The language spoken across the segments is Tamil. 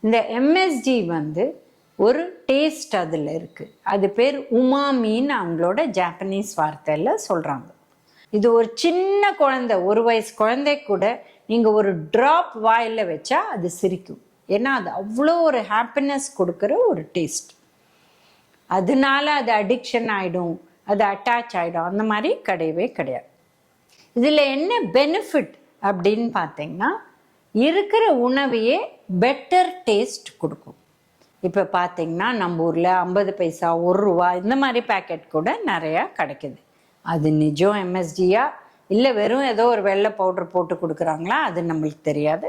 இந்த எம்எஸ்ஜி ஒரு டேஸ்ட் அதில் இருக்குது. அது பேர் உமாமின்னு அவங்களோட ஜாப்பனீஸ் வார்த்தையில் சொல்கிறாங்க. இது ஒரு சின்ன குழந்தை, 1 வயசு குழந்தை கூட நீங்கள் ஒரு ட்ராப் வாயில் வச்சா அது சிரிக்கும். ஏன்னா அது அவ்வளோ ஒரு ஹாப்பினஸ் கொடுக்குற ஒரு டேஸ்ட். அதனால அது அடிக்ஷன் ஆகிடும், அது அட்டாச் ஆகிடும், அந்த மாதிரி கிடையவே கிடையாது. இதில் என்ன பெனிஃபிட் அப்படின்னு பார்த்தீங்கன்னா, இருக்கிற உணவையே பெட்டர் டேஸ்ட் கொடுக்கும். இப்போ பார்த்தீங்கன்னா நம்ம ஊரில் 50 பைசா, 1 ரூபா இந்த மாதிரி பேக்கெட் கூட நிறையா கிடைக்குது. அது நிஜம் எம்எஸ்ஜியா இல்லை வெறும் ஏதோ ஒரு வெள்ளை பவுடர் போட்டு கொடுக்குறாங்களா அது நம்மளுக்கு தெரியாது.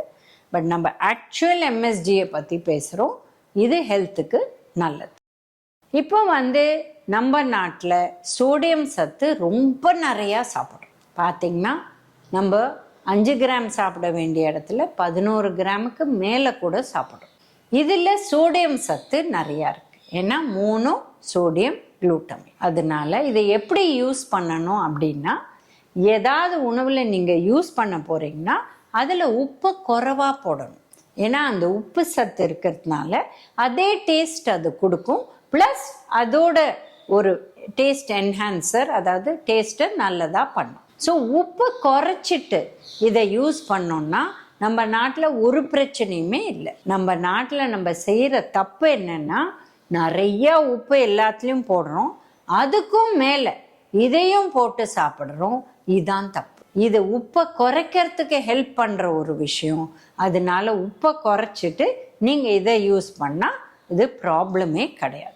பட் நம்ம ஆக்சுவல் எம்எஸ்ஜியை பற்றி பேசுகிறோம். இது ஹெல்த்துக்கு நல்லது. இப்போ நம்ம நாட்டில் சோடியம் சத்து ரொம்ப நிறையா சாப்பிட்றோம். பார்த்திங்கன்னா நம்ம 5 கிராம் சாப்பிட வேண்டிய இடத்துல 11 கிராமுக்கு மேலே கூட சாப்பிட்றோம். இதில் சோடியம் சத்து நிறையா இருக்குது. ஏன்னா 3 சோடியம் குளூட்டமைன். அதனால இதை எப்படி யூஸ் பண்ணணும் அப்படின்னா, ஏதாவது உணவில் நீங்கள் யூஸ் பண்ண போகிறீங்கன்னா அதில் உப்பு குறைவாக போடணும். ஏன்னா அந்த உப்பு சத்து இருக்கிறதுனால அதே டேஸ்ட் அது கொடுக்கும். ப்ளஸ் அதோட ஒரு டேஸ்ட் என்ஹான்சர், அதாவது டேஸ்ட்டை நல்லதாக பண்ணும். ஸோ உப்பு குறைச்சிட்டு இதை யூஸ் பண்ணோன்னா நம்ம நாட்டில் ஒரு பிரச்சனையுமே இல்லை. நம்ம நாட்டில் நம்ம செய்கிற தப்பு என்னென்னா, நிறைய உப்பு எல்லாத்துலேயும் போடுறோம், அதுக்கும் மேலே இதையும் போட்டு சாப்பிட்றோம். இதுதான் தப்பு. இது உப்பை குறைக்கிறதுக்கு ஹெல்ப் பண்ணுற ஒரு விஷயம். அதனால உப்பை குறைச்சிட்டு நீங்கள் இதை யூஸ் பண்ணால் இது ப்ராப்ளமே கிடையாது.